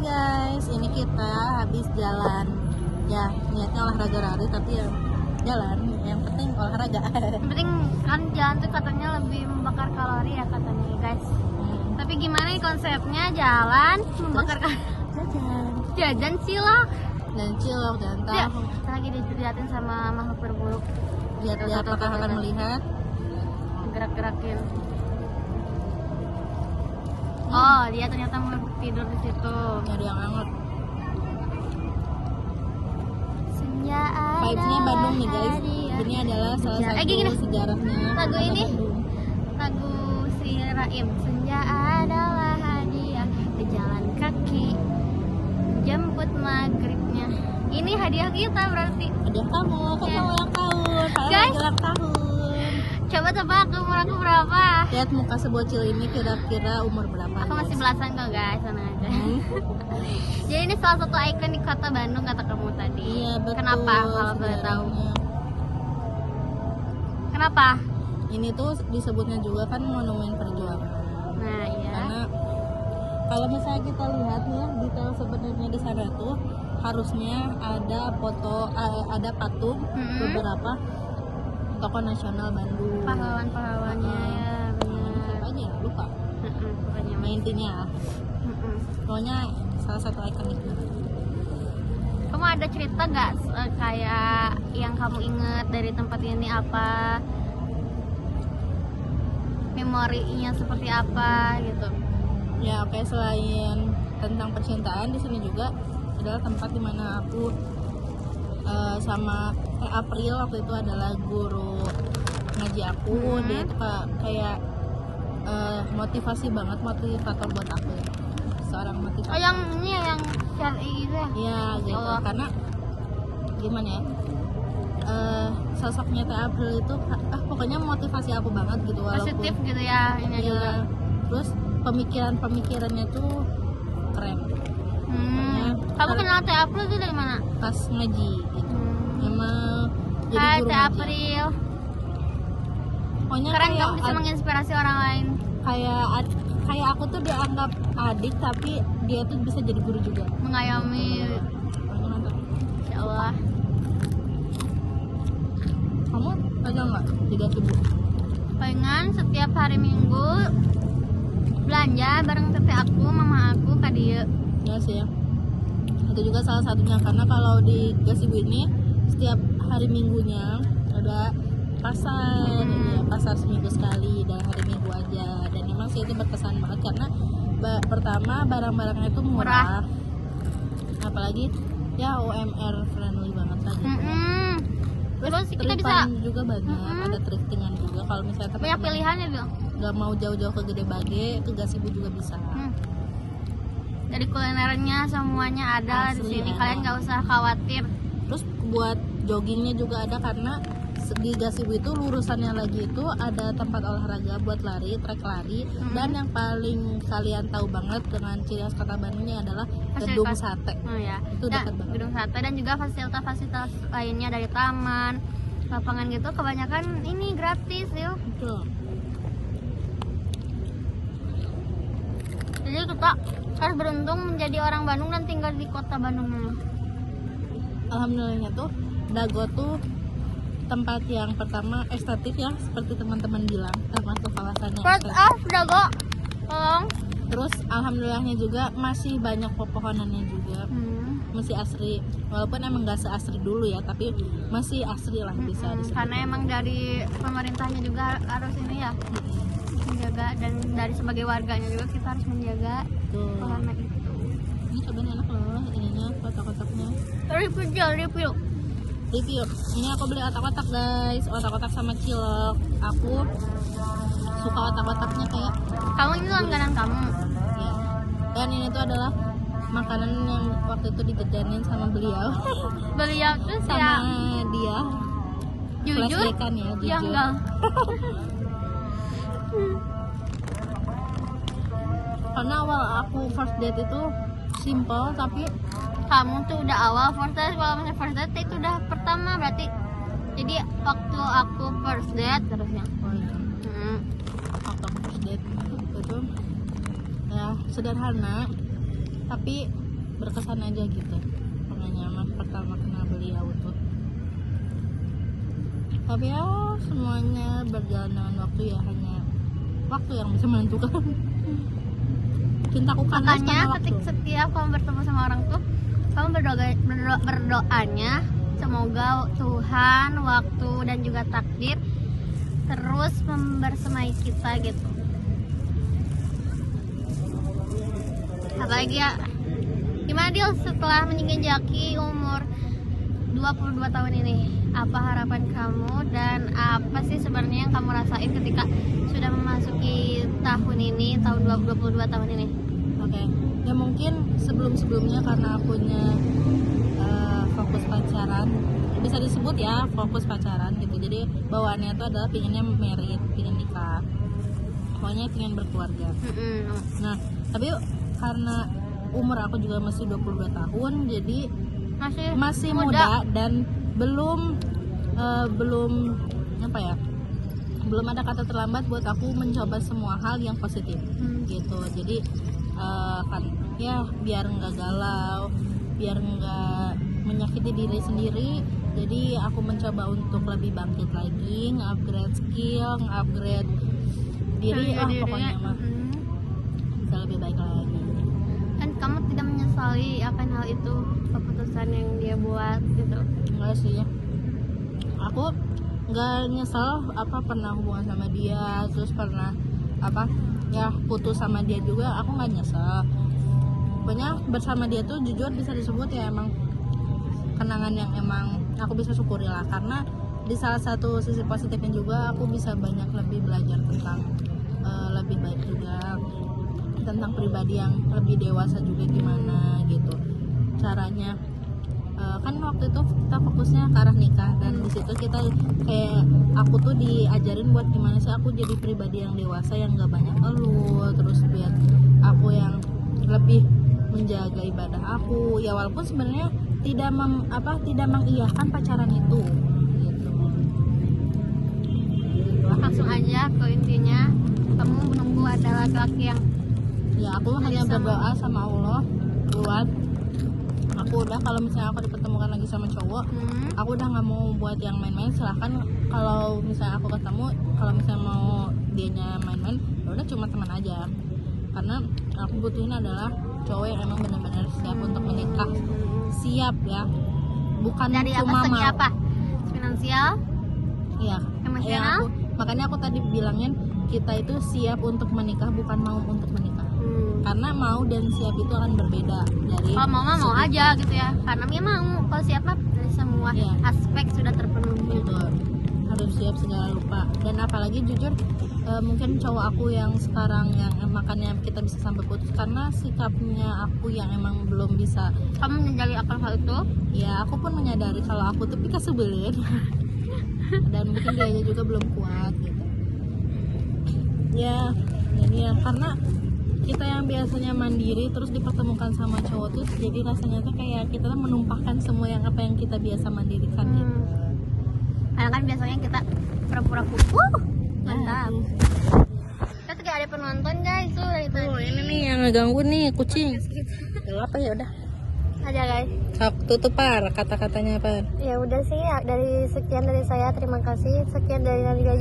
guys, ini kita habis jalan. Ya, niatnya olahraga lari tapi ya jalan. Yang penting olahraga. Yang penting kan jalan tuh katanya lebih membakar kalori ya katanya guys. Tapi gimana nih konsepnya jalan membakar kalori? Jajan cilok Dan cilok dan ya, tahu. kita lagi dilihatin sama makhluk berbulu. Lihat-lihat apakah akan melihat. Gerak-gerakin. Oh, dia ternyata mau tidur di situ. Nyari yang hangat. Senja Vibes-nya Bandung nih guys. hadiah. Ini adalah salah Sejarah. satu Gini. sejarahnya Lagu kota ini. Bandung. Lagu Sri Raim. Senja adalah hadiah berjalan kaki jemput maghribnya. Ini hadiah kita berarti. Hadiah kamu, kan Ya. kamu ulang tahun. Kalian Guys. lagi ulang tahun. Coba tebak umur aku berapa? Lihat muka sebocil ini kira-kira umur berapa? Aku masih guys? belasan kok guys, tenang aja. Jadi ini salah satu ikon di kota Bandung kata kamu tadi. Iya betul. Kenapa kalau boleh tahu? sejarahnya. Kenapa? Ini tuh disebutnya juga kan monumen perjuangan. Nah iya. Karena kalau misalnya kita lihat nih detail sebenarnya di sana tuh harusnya ada foto, ada patung beberapa tokoh nasional Bandung. Pahlawan-pahlawannya ya benar. Siapa aja ya? Lupa. Pokoknya Nah, intinya pokoknya salah satu ikonik. Kamu ada cerita nggak kayak yang kamu inget dari tempat ini apa? Memorinya seperti apa gitu? Ya oke, selain tentang percintaan, di sini juga adalah tempat dimana aku sama April waktu itu adalah guru ngaji aku. Dia itu kayak motivasi banget, motivator buat aku, seorang motivator. Oh yang ini ya yang syar'i gitu ya? Iya gitu. Oh. Karena gimana ya, sosoknya Teh April itu pokoknya motivasi aku banget gitu, walaupun Positif gitu ya ini ya, juga. terus pemikirannya tuh keren. Kamu kenal Teh April itu dari mana? Pas ngaji gitu, emang jadi Hai guru Teh ngaji. April. Pokoknya Keren kayak kamu bisa menginspirasi orang lain. kayak aku tuh dianggap adik tapi dia tuh bisa jadi guru juga. Mengayomi. Pokoknya mantap. Ya Allah. Kamu ada nggak 3.000? Pengen setiap hari Minggu belanja bareng teteh aku, mama aku, Kak Dia. Ya sih ya. Itu juga salah satunya, karena kalau di Gasibu ini setiap hari Minggunya ada pasar, ya, pasar seminggu sekali dan hari Minggu aja. Dan memang sih itu berkesan banget karena pertama barang-barangnya itu murah. Apalagi ya UMR friendly banget tadi. Terus kita bisa thrifting juga banyak, ada thriftingan juga. Kalau misalnya banyak teman-teman pilihannya dong. nggak mau jauh-jauh ke Gede Bage, ke Gasibu juga bisa. Dari kulinernya semuanya ada di Asli sini. ada. Kalian nggak usah khawatir. Terus buat joggingnya juga ada, karena di Gasibu itu lurusannya lagi itu ada tempat olahraga buat lari, trek lari. Dan yang paling kalian tahu banget dengan ciri khas kota Bandungnya adalah gedung sate. Oh ya. Itu dekat banget. Gedung sate dan juga fasilitas-fasilitas lainnya dari taman, lapangan gitu kebanyakan ini gratis yuk. Betul. Jadi kita harus beruntung menjadi orang Bandung dan tinggal di kota Bandung ini. Alhamdulillahnya tuh Dago tuh tempat yang pertama estetik ya, seperti teman-teman bilang, termasuk kawasannya First estetik. off, Dago, tolong. Terus alhamdulillahnya juga masih banyak pepohonannya juga, masih asri, walaupun emang gak seasri dulu ya, tapi masih asri lah bisa disebut. Karena emang dari pemerintahnya juga harus ini ya menjaga, dan dari sebagai warganya juga kita harus menjaga Tuh. pohon itu. Ini cobain enak loh ininya, kotak-kotaknya. Review. Review. Ini aku beli otak-otak guys, otak-otak sama cilok. Aku suka otak-otaknya kayak Kamu ini langganan kamu. ya. Dan ini tuh adalah makanan yang waktu itu dijajanin sama beliau. Beliau tuh Sama ya dia. jujur. Flashback-an ya, jujur. Ya enggak. Karena awal aku first date itu simple, tapi Kamu tuh udah awal first date. Kalau misalnya first date itu udah pertama berarti. Jadi waktu aku first date terusnya. waktu aku first date itu ya sederhana, tapi berkesan aja gitu, karena nyaman pertama kena beli auto. Tapi ya semuanya berjalan dengan waktu, ya hanya waktu yang bisa menentukan. Cintaku kandas Makanya karena waktu. setiap kamu bertemu sama orang tuh, kamu berdoanya semoga Tuhan, waktu dan juga takdir terus membersamai kita gitu. Apalagi ya, gimana Dil setelah menginjaki umur 22 tahun ini, apa harapan kamu dan apa sih sebenarnya yang kamu rasain ketika sudah memasuki tahun ini, tahun 2022 tahun ini? Oke, ya mungkin sebelumnya karena punya fokus pacaran, bisa disebut ya fokus pacaran gitu. Jadi bawaannya itu adalah pinginnya married, pingin nikah, pokoknya pingin berkeluarga. Nah, tapi karena umur aku juga masih 22 tahun, jadi masih muda dan belum apa ya, belum ada kata terlambat buat aku mencoba semua hal yang positif gitu. Jadi kan ya biar nggak galau, biar nggak menyakiti diri sendiri, jadi aku mencoba untuk lebih bangkit lagi, nge-upgrade skill, nge-upgrade diri lah pokoknya mah bisa lebih baik lagi. Dan kamu tidak menyesali akan hal itu, keputusan yang dia buat gitu? Enggak sih, aku nggak nyesel apa pernah hubungan sama dia, terus pernah apa ya putus sama dia juga, aku nggak nyesel. Pokoknya bersama dia tuh jujur bisa disebut ya emang kenangan yang emang aku bisa syukuri lah, karena di salah satu sisi positifnya juga aku bisa banyak lebih belajar tentang lebih baik juga, tentang pribadi yang lebih dewasa juga gimana gitu caranya. Kan waktu itu kita fokusnya ke arah nikah, dan di situ kita kayak aku tuh diajarin buat gimana sih aku jadi pribadi yang dewasa yang gak banyak eluh, terus biar aku yang lebih menjaga ibadah aku ya, walaupun sebenarnya tidak mengiyakan pacaran itu gitu. Langsung aja ke intinya, kamu menunggu ada laki-laki yang Ya aku hanya berdoa sama Allah buat aku udah, kalau misalnya aku dipertemukan lagi sama cowok, aku udah nggak mau buat yang main-main. Silahkan kalau misalnya aku ketemu, kalau misalnya mau dianya main-main, ya udah cuma teman aja. Karena aku butuhin adalah cowok yang emang benar-benar siap untuk menikah, siap ya, bukan dari cuma apa, segi mau. apa? Finansial? Iya. Emosional? Makanya aku tadi bilangin kita itu siap untuk menikah, bukan mau untuk menikah. Karena mau dan siap itu akan berbeda dari Kalau mau aja gitu ya, karena dia mau. Kalau siap mah dari semua aspek sudah terpenuhi. Betul, harus siap segala lupa. Dan apalagi jujur mungkin cowok aku yang sekarang yang makanya kita bisa sampai putus karena sikapnya aku yang emang belum bisa. Kamu menyadari akan hal itu? Ya aku pun menyadari kalau aku tuh pika sebelin dan mungkin dia juga belum kuat gitu ya. Ini ya karena kita yang biasanya mandiri terus dipertemukan sama cowok tuh, jadi rasanya tuh kayak kita menumpahkan semua yang apa yang kita biasa mandirikan gitu. Karena kan biasanya kita pura-pura mantap. Kita juga ada penonton guys tuh dari tadi. Ini nih yang ngeganggu nih kucing. Apa ya udah. Aja guys. Sok tutup Par, kata-katanya Par. Ya udah sih ya, dari sekian dari saya, terima kasih. Sekian dari Nadia.